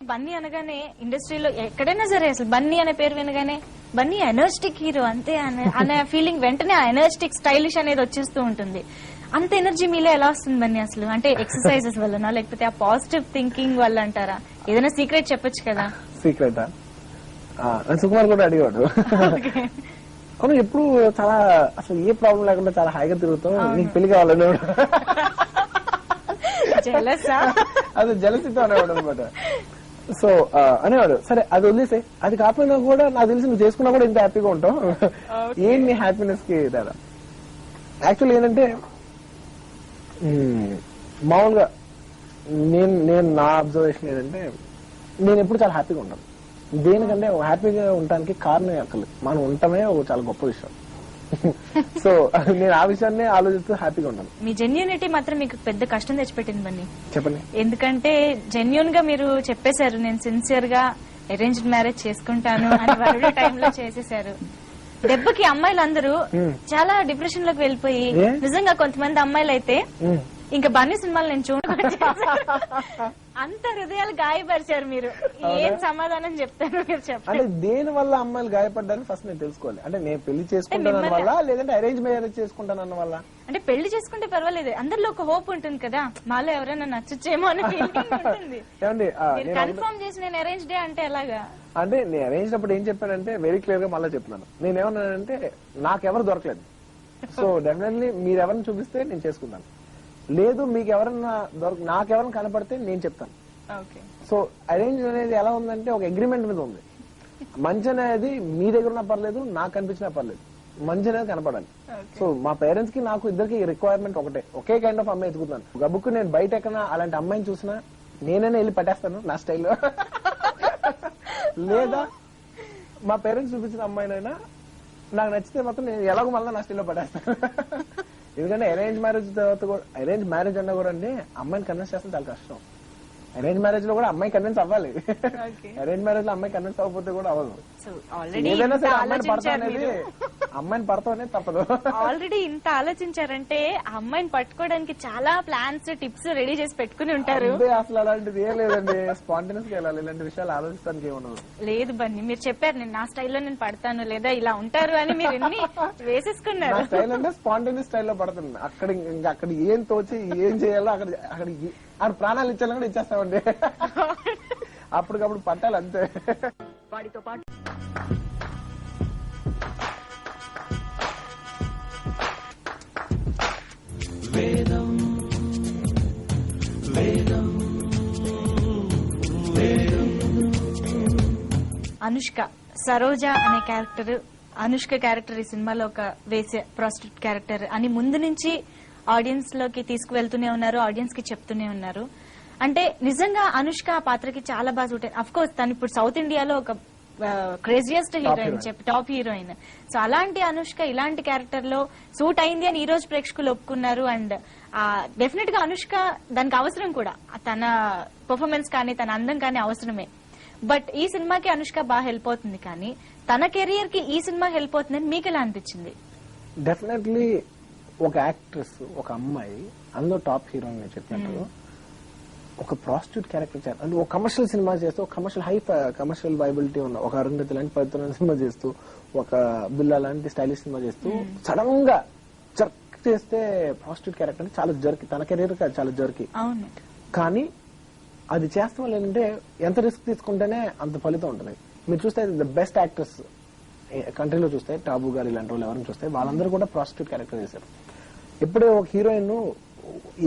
బన్నీ అనగానే ఇండస్ట్రీలో ఎక్కడైనా సరే అసలు బన్నీ అనే పేరు వినగానే బన్నీ ఎనర్జెటిక్ హీరో అంతే అనే ఫీలింగ్ వెంటనే ఆ ఎనర్జెటిక్ స్టైలిష్ అనేది వచ్చేస్తూ ఉంటుంది. అంత ఎనర్జీ మీలో ఎలా వస్తుంది బన్నీ అసలు? అంటే ఎక్సర్సైజెస్ వల్లనా లేకపోతే ఆ పాజిటివ్ థింకింగ్ వల్ల అంటారా? ఏదైనా సీక్రెట్ చెప్పొచ్చు కదా. సీక్రెటా? సుకుమార్ కూడా అడిగాడు. అవును, ఎప్పుడు చాలా అసలు ఏ ప్రాబ్లం లేకుండా చాలా హాయిగా తిరుగుతాం, నీకు పెళ్లి కావాలని అది జలసితో అనేవాడు అనమాట. సో అనేవాడు. సరే అది వదిలేసే, అది కాకపోయినా కూడా నాకు తెలిసి నువ్వు చేసుకున్నా కూడా ఇంత హ్యాపీగా ఉంటావు. ఏంటి నీ హ్యాపీనెస్ కి తేడా? యాక్చువల్లీ ఏంటంటే మామూలుగా నేను నా అబ్జర్వేషన్ ఏంటంటే నేను ఎప్పుడు చాలా హ్యాపీగా ఉంటాను. దేనికంటే హ్యాపీగా ఉండడానికి కారణం అక్కర్లేదు, మనం ఉండటమే ఒక చాలా గొప్ప విషయం. సో నేను ఆ విషయాన్ని ఆలోచిస్తూ హ్యాపీగా ఉన్నాను. మీ జెన్యూనిటీ మాత్రం మీకు పెద్ద కష్టం తెచ్చిపెట్టింది బన్నీ. చెప్పండి. ఎందుకంటే జెన్యూన్ గా మీరు చెప్పేశారు, నేను సిన్సియర్ గా అరేంజ్డ్ మ్యారేజ్ చేసుకుంటాను అని వరల్డ్ టైమ్ లో చేసేసారు. దెబ్బకి అమ్మాయిలందరూ చాలా డిప్రెషన్ లోకి వెళ్ళిపోయి, నిజంగా కొంతమంది అమ్మాయిలు అయితే ఇంకా బన్నీ సినిమాలు నేను అంత హృదయాలు గాయపరిచారు. మీరు ఏం సమాధానం చెప్తారు మీరు చెప్పండి. అంటే దేని వల్ల అమ్మాయిలు గాయపడ్డారని ఫస్ట్ నేను తెలుసుకోవాలి. అంటే నేను పెళ్లి చేసుకుంటానన్న వల్ల, లేదంటే అరేంజ్ మ్యారేజ్ చేసుకుంటానన్న వల్ల? అంటే పెళ్లి చేసుకుంటే పర్వాలేదు, అందరిలో ఒక హోప్ ఉంటుంది కదా, మాలో ఎవరైనా నచ్చచ్చేమో అని ఫీలింగ్ ఉంటుంది. కన్ఫర్మ్ చేసి నేను అరేంజ్ డే అంటే ఎలాగా? అంటే నేను అరేంజ్ అప్పుడు ఏం చెప్పానంటే వెరీ క్లియర్ గా మళ్ళీ చెప్తున్నాను. నేనేమన్నానంటే నాకెవరు దొరకలేదు, సో డెఫినెట్లీ మీరెవరిని చూపిస్తే నేను చేసుకుంటాను, లేదు మీకు ఎవరన్నా నాకెవరైనా కనపడితే నేను చెప్తాను. సో అరేంజ్ అనేది ఎలా ఉందంటే ఒక అగ్రిమెంట్ మీద ఉంది. మంచి అనేది మీ దగ్గర ఉన్నా పర్లేదు, నాకు కనిపించినా పర్లేదు, మంచి అనేది కనపడాలి. సో మా పేరెంట్స్ కి నాకు ఇద్దరికి రిక్వైర్మెంట్ ఒకటే, ఒకే కైండ్ ఆఫ్ అమ్మాయి ఎదుగుతున్నాను. గబుక్కు నేను బయట ఎక్కడన్నా అలాంటి అమ్మాయిని చూసినా నేనైనా వెళ్ళి పట్టేస్తాను నా స్టైల్లో. లేదా మా పేరెంట్స్ చూపించిన అమ్మాయినైనా నాకు నచ్చితే మాత్రం నేను ఎలాగో మళ్ళీ నా స్టైల్లో పట్టేస్తాను. ఎందుకంటే అరేంజ్ మ్యారేజ్ తర్వాత కూడా, అరేంజ్ మ్యారేజ్ అన్నా కూడా అండి అమ్మాయిని కన్విన్స్ చేస్తే చాలా కష్టం. అరేంజ్ మ్యారేజ్ లో కూడా అమ్మాయి కన్విన్స్ అవ్వాలి, అరేంజ్ మ్యారేజ్ లో అమ్మాయి కన్విన్స్ అవ్వకపోతే కూడా అవ్వదు. ఏదైనా సరే అమ్మాయిని పడతాం అనేది తప్పదు. ఆల్రెడీ ఇంత ఆలోచించారంటే అమ్మాయిని పట్టుకోవడానికి చాలా ప్లాన్స్ టిప్స్ రెడీ చేసి పెట్టుకుని ఉంటారు. అసలు అలాంటిది ఏం లేదండి, స్పాంటేనియస్ గా వెళ్ళాలి, ఇలాంటి విషయాలు ఆలోచిస్తానికి ఏముండదు. లేదు బన్నీ, మీరు చెప్పారు నేను నా స్టైల్లో నేను పడతాను లేదా ఇలా ఉంటారు అని మీరు ఎన్ని వేసేసుకున్నారు. స్టైల్ అంటే స్పాంటేనియస్ స్టైల్లో పడుతుంది. అక్కడ ఏం తోచి ఏం చేయాలో అక్కడ ప్రాణాలు ఇచ్చాలని కూడా ఇచ్చేస్తామండి. అప్పటికప్పుడు పట్టాలి అంతే. వాడితో పాటు అనుష్క సరోజ అనే క్యారెక్టర్, అనుష్క క్యారెక్టర్ ఈ సినిమాలో ఒక వేసే ప్రాస్టిట్యూట్ క్యారెక్టర్ అని ముందు నుంచి ఆడియన్స్ లోకి తీసుకువెళ్తూనే ఉన్నారు, ఆడియన్స్ కి చెప్తూనే ఉన్నారు. అంటే నిజంగా అనుష్క ఆ పాత్రకి చాలా బాగా సూట్ అయింది. అఫ్ కోర్స్ తను ఇప్పుడు సౌత్ ఇండియాలో ఒక craziest heroine, top heroine. So అలాంటి అనుష్క ఇలాంటి క్యారెక్టర్ లో సూట్ అయింది అని ఈ రోజు ప్రేక్షకులు ఒప్పుకున్నారు. అండ్ డెఫినెట్ గా అనుష్క దానికి అవసరం కూడా, తన పర్ఫార్మెన్స్ కానీ తన అందం కానీ అవసరమే. బట్ ఈ సినిమాకి అనుష్క బాగా హెల్ప్ అవుతుంది, కానీ తన కెరియర్ కి ఈ సినిమా హెల్ప్ అవుతుందని మీకు ఎలా అనిపించింది? డెఫినెట్లీ ఒక యాక్ట్రెస్, ఒక అమ్మాయి, అందులో టాప్ హీరోయిన్ చెప్పినట్టు ఒక ప్రాస్టిట్యూట్ క్యారెక్టర్ చేయాలి అంటే ఒక కమర్షియల్ సినిమా చేస్తూ, ఒక కమర్షియల్ వైబిలిటీ ఉన్న ఒక అరుంధతి లాంటి పవిత్రమైన సినిమా చేస్తూ, ఒక బిల్లా లాంటి స్టైలిష్ సినిమా చేస్తూ సడన్ గా జర్క్ చేస్తే ప్రాస్టిట్యూట్ క్యారెక్టర్ అంటే చాలా జర్కి, తన కెరీర్ చాలా జర్కి. కానీ అది చేస్తాం వల్ల ఏంటంటే ఎంత రిస్క్ తీసుకుంటేనే అంత ఫలితం ఉంటుంది. మీరు చూస్తే ద బెస్ట్ యాక్టర్స్ కంట్రీలో చూస్తే టాబు గారు ఇలాంటి వాళ్ళు ఎవరిని చూస్తే వాళ్ళందరూ కూడా ప్రాస్టిట్యూట్ క్యారెక్టర్ చేశారు. ఎప్పుడే ఒక హీరోయిన్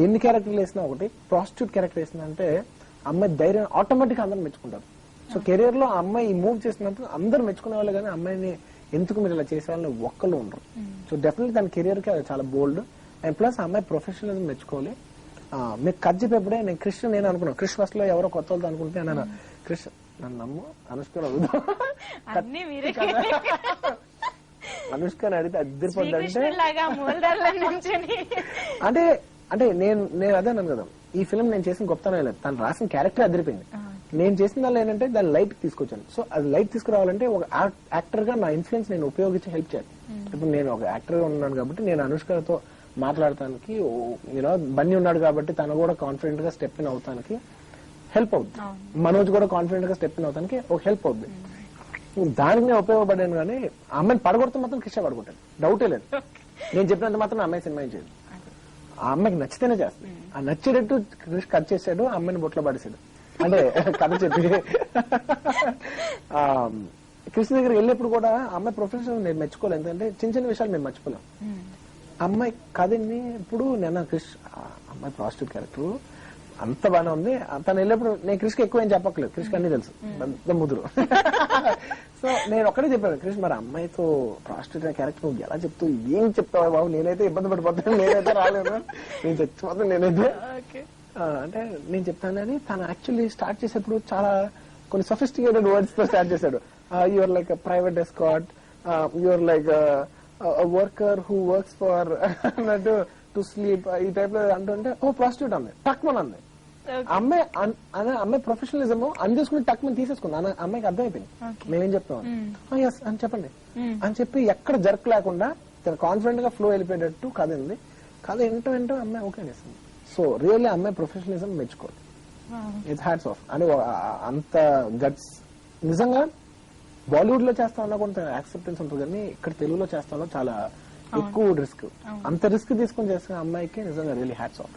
ఎన్ని క్యారెక్టర్లు వేసినా ఒకటి, ప్రాస్టిట్యూట్ క్యారెక్టర్ వేసినా అంటే అమ్మాయి ధైర్యం ఆటోమేటిక్ అందరూ మెచ్చుకుంటారు. సో కెరీర్ లో అమ్మాయి ఈ మూవ్ చేసినప్పుడు అందరూ మెచ్చుకునే వాళ్ళు, కానీ అమ్మాయిని ఎందుకు మీరు ఇలా చేసే వాళ్ళని ఒక్కళ్ళు ఉండరు. సో డెఫినెట్లీ తన కెరీర్ కి అది చాలా బోల్డ్. అండ్ ప్లస్ అమ్మాయి ప్రొఫెషనలిజం మెచ్చుకోవాలి. మీకు కట్ చెప్పేప్పుడే నేను క్రిష్ నేను అనుకున్నాను, క్రిష్ ఫస్ట్ లో ఎవరో కొత్త వాళ్ళతో అనుకుంటే నేను క్రిష్ నన్ను నమ్ము అనుష్క అనుష్కని అడిగితే అద్దరిపోద్దంటే అంటే అంటే నేను అదే అన్నాను కదా, ఈ ఫిల్మ్ నేను చేసిన గొప్పతనం లేదు, తను రాసిన క్యారెక్టర్ అదిరిపోయింది. నేను చేసిన దానిలో ఏంటంటే దాన్ని లైట్ తీసుకొచ్చాను. సో అది లైట్ తీసుకురావాలంటే ఒక యాక్టర్ గా నా ఇన్ఫ్లుయెన్స్ నేను ఉపయోగించి హెల్ప్ చేయాలి. ఇప్పుడు నేను ఒక యాక్టర్ గా ఉన్నాను కాబట్టి నేను అనుష్కతో మాట్లాడటానికి, బన్నీ ఉన్నాడు కాబట్టి తను కూడా కాన్ఫిడెంట్ గా స్టెప్ ఇన్ అవుతానికి హెల్ప్ అవుతుంది. మనోజ్ కూడా కాన్ఫిడెంట్ గా స్టెప్ ఇన్ అవుతానికి ఒక హెల్ప్ అవుతుంది. దానికి నేను ఉపయోగపడ్డాను కానీ ఆ అమ్మాయిని పడగొడితే మాత్రం కృష్ణ పడగొట్టాను, డౌటే లేదు. నేను చెప్పినంత మాత్రం ఆ అమ్మాయి సినిమా ఏం చేయదు. ఆ అమ్మాయికి నచ్చితేనే చేస్తుంది. ఆ నచ్చేటట్టు కృష్ణ కట్ చేశాడు, ఆ అమ్మాయిని బొట్లో పడేసాడు. అంటే కథ చెప్పి కృష్ణ దగ్గరికి వెళ్ళేప్పుడు కూడా ఆ అమ్మాయి ప్రొఫెషనల్ నేను మెచ్చుకోలేదు. ఎందుకంటే చిన్న చిన్న విషయాలు మేము మర్చిపోలేం. అమ్మాయి కథని ఇప్పుడు నేను క్రిష్ అమ్మాయి ప్రాస్టిట్యూట్ క్యారెక్టర్ అంత బాగానే ఉంది. తను వెళ్ళినప్పుడు నేను క్రిష్కి ఎక్కువ ఏం చెప్పట్లేదు, క్రిష్కి అన్ని తెలుసు, పెద్ద ముదురు. సో నేను ఒక్కడే చెప్పాను, క్రిష్ మరి అమ్మాయితో ప్రాస్టిట్యూట్ క్యారెక్టర్ నువ్వు ఎలా చెప్తూ ఏం చెప్తావా బాబు, నేనైతే ఇబ్బంది పడిపోతాను, నేనైతే రాలేను, నేను చచ్చిపోతాను నేనైతే అంటే నేను చెప్తాను. అని తను యాక్చువల్లీ స్టార్ట్ చేసేప్పుడు చాలా కొన్ని సఫిస్టికేటెడ్ వర్డ్స్ తో స్టార్ట్ చేశాడు. Your like private escort, your like worker who works for అన్నట్టు టు స్లీప్, ఈ టైప్ లో అంటుంటే ఓ ప్రాస్టిట్యూట్ అంది, టక్మన్ అంది. అమ్మాయి ప్రొఫెషనలిజం అందేసుకుని టక్మన్ తీసేసుకుంది. అమ్మాయికి అర్థమైపోయింది మేమేం చెప్తాం. ఎస్ అని చెప్పండి అని చెప్పి ఎక్కడ జర్క్ లేకుండా తన కాన్ఫిడెంట్ గా ఫ్లో వెళ్ళిపోయేటట్టు కథ ఉంది. కథ ఏంటో అమ్మాయి ఓకే అనేసింది. సో రియల్లీ అమ్మాయి ప్రొఫెషనలిజం మెచ్చుకోవాలి. It's hats off. అని అంత గట్స్ నిజంగా బాలీవుడ్ లో చేస్తా ఉన్నా కొంత యాక్సెప్టెన్స్ ఉంటుంది, కానీ ఇక్కడ తెలుగులో చేస్తా ఉన్నా చాలా ఎక్కువ రిస్క్. అంత రిస్క్ తీసుకుని చేసిన అమ్మాయికి నిజంగా రియల్లీ హ్యాట్స్ ఆఫ్.